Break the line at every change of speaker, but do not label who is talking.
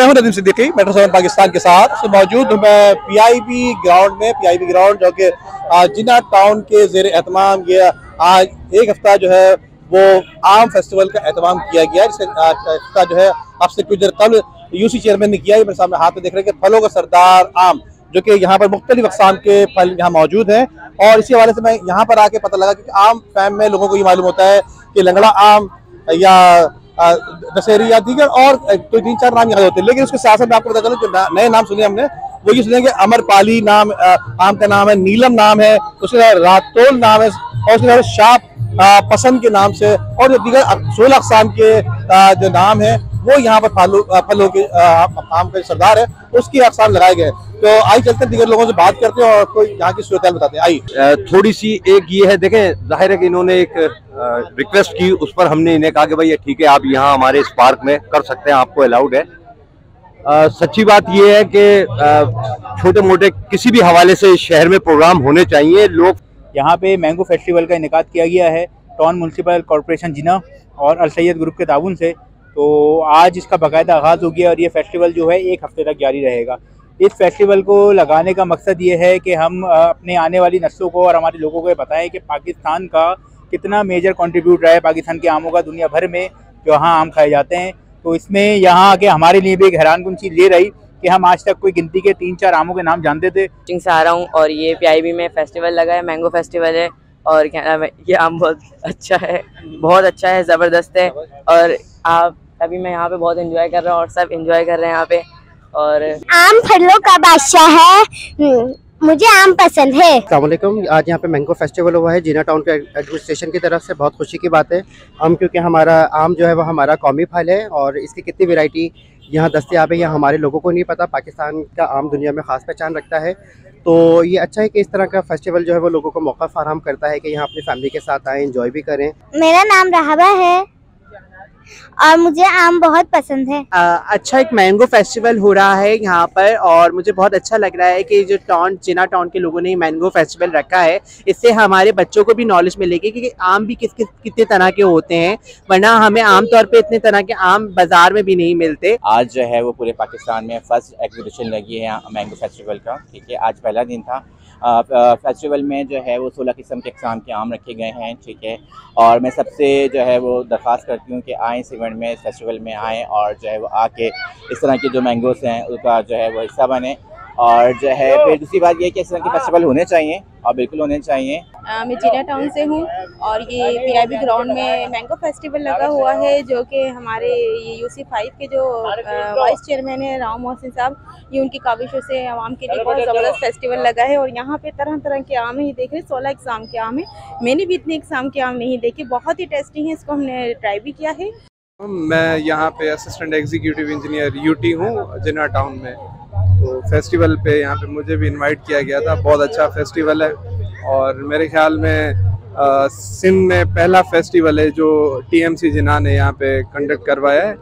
मैं हूं नदीम सिद्दीकी मेट्रो 7 पाकिस्तान के साथ मौजूद हूं मैं पीआईबी ग्राउंड में। पीआईबी ग्राउंड जो कि जिन्ना टाउन के ज़ेर एहतमाम ये आज एक हफ्ता जो है वो आम फेस्टिवल का एहतमाम किया गया, जिसका जो है अब से कुछ देर कल यूसी चेयरमैन ने किया। मेरे सामने हाथ में देख रहे हैं कि फलों का सरदार आम, जो कि यहाँ पर मुख्तलिफ अक़साम के फल यहाँ मौजूद हैं। और इसी हवाले से मैं यहाँ पर आके पता लगा कि आम फैम में लोगों को ये मालूम होता है कि लंगड़ा आम या दशहरी या दीगर और कोई 3-4 नाम याद होते हैं, लेकिन उसके साथ साथ मैं आपको पता चला जो नए नाम सुने हमने वो ये सुने कि अमरपाली नाम आम का नाम है, नीलम नाम है, उसके रातोल नाम है और उसके शाप पसंद के नाम से और जो दीगर 16 अक़साम के जो नाम है वो यहाँ पर फलों के आम का सरदार है उसकी अक़साम लगाए गए। तो आई चलते हैं दीगर लोगों से बात करते हैं और कोई यहाँ की सूरत बताते हैं। आई
थोड़ी सी एक ये है, देखें जाहिर है कि इन्होंने एक रिक्वेस्ट की, उस पर हमने इन्हें कहा कि भाई ठीक है आप यहाँ हमारे इस पार्क में कर सकते हैं, आपको अलाउड है। सच्ची बात ये है कि छोटे मोटे किसी भी हवाले से शहर में प्रोग्राम होने चाहिए। लोग
यहाँ पे मैंगो फेस्टिवल का इनेकाद किया गया है टाउन म्यूनसिपल कॉरपोरेशन जिन्ना और अल सैयद ग्रुप के ताउन से। तो आज इसका बाकायदा आगाज़ हो गया और ये फेस्टिवल जो है एक हफ्ते तक जारी रहेगा। इस फेस्टिवल को लगाने का मकसद ये है कि हम अपने आने वाली नस्लों को और हमारे लोगों को बताएं कि पाकिस्तान का कितना मेजर कंट्रीब्यूट रहा है पाकिस्तान के आमों का दुनिया भर में जो यहाँ आम खाए जाते हैं। तो इसमें यहाँ आके हमारे लिए भी एक हैरानकुन चीज़ ये रही कि हम आज तक कोई गिनती के 3-4 आमों के नाम जानते थे।
से आ रहा हूँ और ये पीआईबी में फेस्टिवल लगा है, मैंगो फेस्टिवल है और क्या नाम है, ये आम बहुत अच्छा है, ज़बरदस्त है। और आप अभी मैं यहाँ पे बहुत एंजॉय कर रहा हूँ और सब एंजॉय कर रहे हैं यहाँ पे। और
आम फलों का बादशाह है, मुझे आम पसंद है।
अस्सलाम वालेकुम। आज यहाँ पे मैंगो फेस्टिवल हुआ है जिन्ना टाउन के एडमिनिस्ट्रेशन की तरफ से, बहुत खुशी की बात है। हम क्योंकि हमारा आम जो है वो हमारा कौमी फल है और इसकी कितनी वैरायटी यहाँ दस्तयाब है यह हमारे लोगों को नहीं पता। पाकिस्तान का आम दुनिया में ख़ास पहचान रखता है, तो ये अच्छा है कि इस तरह का फेस्टिवल जो है वो लोगों को मौका फराहम करता है कि यहाँ अपनी फैमिली के साथ आएँ, एंजॉय भी करें।
मेरा नाम रहबा है और मुझे आम बहुत पसंद है।
अच्छा एक मैंगो फेस्टिवल हो रहा है यहाँ पर और मुझे बहुत अच्छा लग रहा है कि जो जिन्ना टाउन के लोगों ने मैंगो फेस्टिवल रखा है, इससे हमारे बच्चों को भी नॉलेज मिलेगी कि आम भी कितने तरह के होते हैं, वरना हमें आमतौर पे इतने तरह के आम बाजार में भी नहीं मिलते।
आज जो है वो पूरे पाकिस्तान में फर्स्ट एग्जीबिशन लगी है मैंगो फेस्टिवल का, ठीक है। आज पहला दिन था। फेस्टिवल में जो है वो 16 किस्म के अक़साम के आम रखे गए हैं, ठीक है। और मैं सबसे जो है वो दरख्वास्त करती हूँ कि आएँ इस इवेंट में, इस फेस्टिवल में आएँ और जो है वो आके इस तरह के जो मैंगोस हैं उसका जो है वो हिस्सा बने। और जो है फिर दूसरी बात ये है कि इस तरह के फेस्टिवल होने चाहिए और बिल्कुल होने चाहिए।
मैं जिन्ना टाउन से हूँ और ये पीआईबी ग्राउंड में मैंगो फेस्टिवल लगा हुआ है, जो कि हमारे ये यूसी 5 के जो वाइस चेयरमैन है राम मोहसिन साहब, ये उनकी काविशों से आवाम के लिए बहुत ज़बरदस्त फेस्टिवल लगा है। और यहाँ पे तरह तरह के आम है, ये देख रहे 16 अक़साम के आम है। मैंने भी इतने अक़साम के आम नहीं देखे, बहुत ही टेस्टी हैं, इसको हमने ट्राई भी किया है।
मैं यहाँ पे असिस्टेंट एग्जीक्यूटिव इंजीनियर यूटी हूँ जिन्ना टाउन में। तो फेस्टिवल पे यहाँ पे मुझे भी इनवाइट किया गया था। बहुत अच्छा फेस्टिवल है और मेरे ख्याल में सिंध में पहला फेस्टिवल है जो टीएमसी जिन्ना ने यहाँ पे कंडक्ट करवाया है।